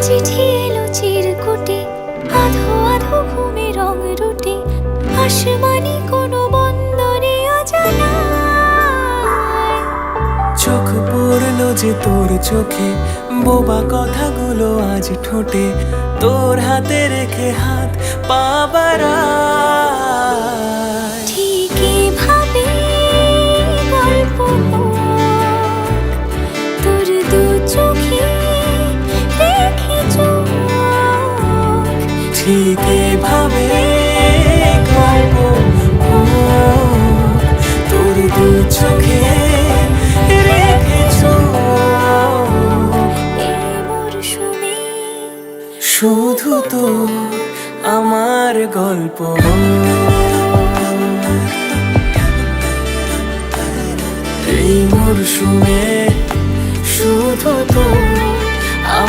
চিঠি এলো চিরকুটে, আধো আধো ঘুমে রং রুটে, আসমানি কোনো বন্দরে অজানায়। চোখ পড়লো যে তোর চোখে, বোবা কথাগুলো আজ ঠোঁটে, তোর হাতে রেখে হাত পা বাড়ায়। ঠিক এভাবে গল্প হোক, তোর দু চোখে রেখে চোখ। ঠিক এভাবে গল্প হোক, তোর দু চোখে রেখে চোখ। এই মরশুমে শুধু তো আমার গল্প, এই মরশুমে শুধু তো